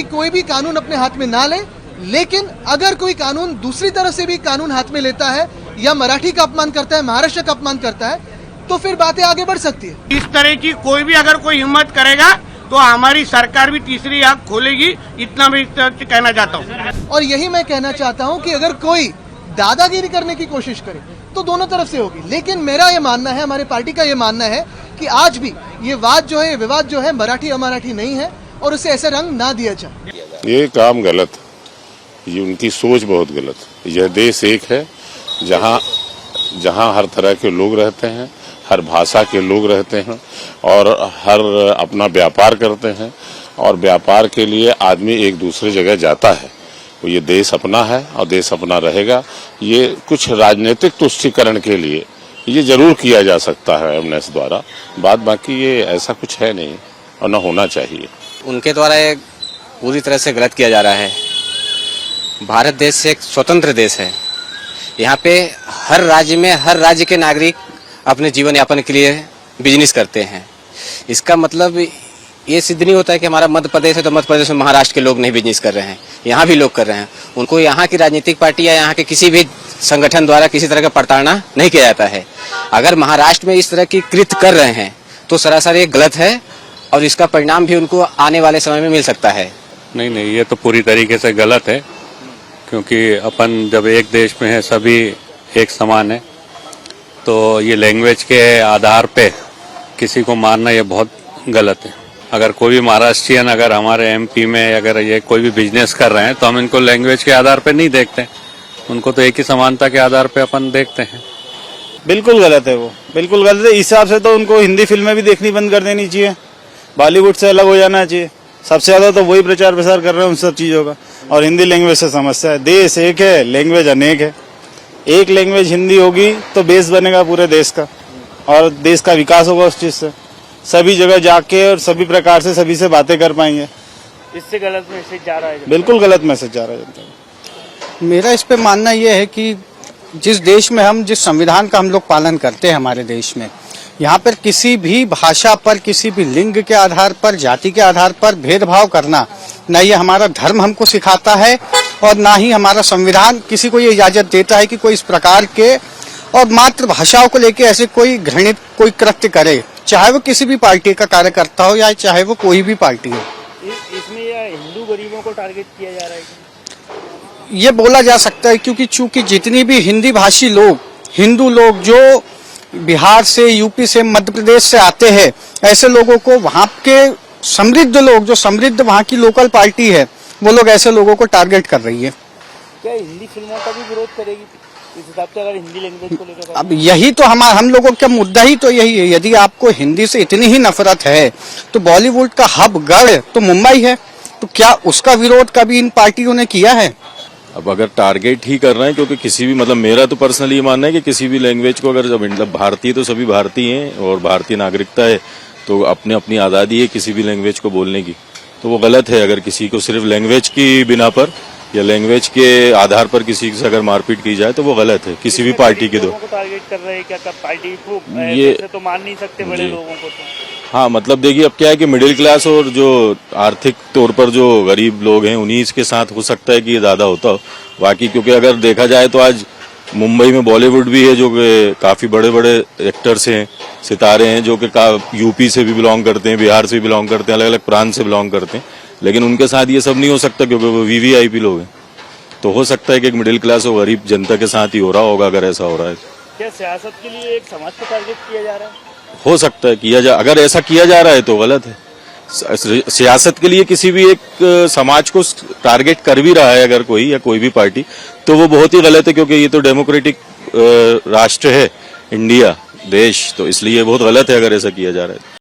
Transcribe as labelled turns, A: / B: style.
A: कि कोई भी कानून अपने हाथ में ना ले, लेकिन अगर कोई कानून दूसरी तरफ से भी कानून हाथ में लेता है या मराठी का अपमान करता है, महाराष्ट्र का अपमान करता है, तो फिर बातें आगे बढ़ सकती है।
B: इस तरह की कोई भी अगर कोई हिम्मत करेगा तो हमारी सरकार भी तीसरी आंख खोलेगी, इतना मैं कहना चाहता हूँ।
A: और यही मैं कहना चाहता हूँ कि अगर कोई दादागिरी करने की कोशिश करे तो दोनों तरफ से होगी, लेकिन मेरा ये मानना है, हमारे पार्टी का ये मानना है कि आज भी ये वाद जो है, ये विवाद जो है, मराठी अमराठी नहीं है और उसे ऐसे रंग ना दिया जाए।
C: ये काम गलत, ये उनकी सोच बहुत गलत। यह देश एक है जहाँ हर तरह के लोग रहते हैं, हर भाषा के लोग रहते हैं और हर अपना व्यापार करते हैं, और व्यापार के लिए आदमी एक दूसरे जगह जाता है। तो ये देश अपना है और देश अपना रहेगा। ये कुछ राजनीतिक तुष्टीकरण के लिए ये जरूर किया जा सकता है एमनेस द्वारा, बाकी ये ऐसा कुछ है नहीं और न होना चाहिए।
D: उनके द्वारा ये पूरी तरह से गलत किया जा रहा है। भारत देश एक स्वतंत्र देश है। यहाँ पे हर राज्य में हर राज्य के नागरिक अपने जीवन यापन के लिए बिजनेस करते हैं। इसका मतलब ये सिद्ध नहीं होता है कि हमारा मध्य प्रदेश है तो मध्य प्रदेश में महाराष्ट्र के लोग नहीं बिजनेस कर रहे हैं, यहाँ भी लोग कर रहे हैं। उनको यहाँ की राजनीतिक पार्टी या यहाँ के किसी भी संगठन द्वारा किसी तरह का प्रताड़ना नहीं किया जाता है। अगर महाराष्ट्र में इस तरह की कृत्य कर रहे हैं तो सरासर ये गलत है और इसका परिणाम भी उनको आने वाले समय में मिल सकता है।
E: नहीं, ये तो पूरी तरीके से गलत है, क्योंकि अपन जब एक देश में है, सभी एक समान है, तो ये लैंग्वेज के आधार पे किसी को मारना ये बहुत गलत है। अगर कोई भी महाराष्ट्रियन अगर हमारे एमपी में अगर ये कोई भी बिजनेस कर रहे हैं तो हम इनको लैंग्वेज के आधार पे नहीं देखते, उनको तो एक ही समानता के आधार पे अपन देखते हैं।
F: बिल्कुल गलत है, वो बिल्कुल गलत है। इस हिसाब से तो उनको हिंदी फिल्में भी देखनी बंद कर देनी चाहिए, बॉलीवुड से अलग हो जाना चाहिए। सबसे ज्यादा तो वही प्रचार प्रसार कर रहे हैं उन सब चीजों का, और हिंदी लैंग्वेज से समस्या है। देश एक है, लैंग्वेज अनेक है। एक लैंग्वेज हिंदी होगी तो बेस बनेगा पूरे देश का और देश का विकास होगा उस चीज से। सभी जगह जाके और सभी प्रकार से सभी से बातें कर पाएंगे।
G: इससे गलत मैसेज जा रहा है,
F: बिल्कुल गलत मैसेज जा रहा है।
H: मेरा इस पे मानना यह है कि जिस देश में हम जिस संविधान का हम लोग पालन करते हैं हमारे देश में, यहाँ पर किसी भी भाषा पर, किसी भी लिंग के आधार पर, जाति के आधार पर भेदभाव करना न ये हमारा धर्म हमको सिखाता है और ना ही हमारा संविधान किसी को ये इजाजत देता है कि कोई इस प्रकार के और मातृभाषाओं को लेके ऐसे कोई घृणित कोई कृत्य करे, चाहे वो किसी भी पार्टी का कार्यकर्ता हो या चाहे वो कोई भी पार्टी हो।
G: इसमें यह हिंदू गरीबों को टारगेट किया जा रहा है,
H: ये बोला जा सकता है, क्योंकि चूंकि जितनी भी हिंदी भाषी लोग, हिंदू लोग जो बिहार से, यूपी से, मध्य प्रदेश से आते हैं, ऐसे लोगों को वहाँ के समृद्ध लोग, जो समृद्ध वहाँ की लोकल पार्टी है, वो लोग ऐसे लोगों को टारगेट कर रही है।
G: क्या हिंदी फिल्मों का भी विरोध करेगी इस हिसाब से, अगर हिंदी लैंग्वेज को लेकर?
H: अब यही तो हम लोगों का मुद्दा ही तो यही है। यदि आपको हिंदी से इतनी ही नफरत है तो बॉलीवुड का हब गढ़ तो मुंबई है, तो क्या उसका विरोध कभी इन पार्टियों ने किया है?
I: अब अगर टारगेट ही कर रहे हैं, क्योंकि किसी भी मतलब मेरा तो पर्सनली मानना है कि किसी भी लैंग्वेज को अगर जब मतलब भारतीय तो सभी भारतीय हैं और भारतीय नागरिकता है, तो अपने अपनी आज़ादी है किसी भी लैंग्वेज को बोलने की, तो वो गलत है। अगर किसी को सिर्फ लैंग्वेज की बिना पर या लैंग्वेज के आधार पर किसी से अगर मारपीट की जाए तो वो गलत है किसी भी पार्टी के।
G: को टारगेट कर रहे हैं क्या पार्टी को?
I: ये
G: तो मान नहीं सकते बड़े लोगों को तो।
I: हाँ, मतलब देखिए अब क्या है कि मिडिल क्लास और जो आर्थिक तौर पर जो गरीब लोग हैं उन्हीं के साथ हो सकता है कि ये ज्यादा होता हो। बाकी क्योंकि अगर देखा जाए तो आज मुंबई में बॉलीवुड भी है, जो कि काफी बड़े बड़े एक्टर्स हैं, सितारे हैं, जो कि यूपी से भी बिलोंग करते हैं, बिहार से भी बिलोंग करते हैं, अलग अलग प्रांत से बिलोंग करते हैं, लेकिन उनके साथ ये सब नहीं हो सकता क्योंकि वो वीवीआईपी लोग हैं। तो हो सकता है कि एक मिडिल क्लास और गरीब जनता के साथ ही हो रहा होगा अगर ऐसा हो रहा है।
G: क्या सियासत के लिए एक समाज को टारगेट किया जा रहा है?
I: हो सकता है किया जा, अगर ऐसा किया जा रहा है तो गलत है। सियासत के लिए किसी भी एक समाज को टारगेट कर भी रहा है अगर कोई या कोई भी पार्टी, तो वो बहुत ही गलत है, क्योंकि ये तो डेमोक्रेटिक राष्ट्र है इंडिया देश, तो इसलिए बहुत गलत है अगर ऐसा किया जा रहा है।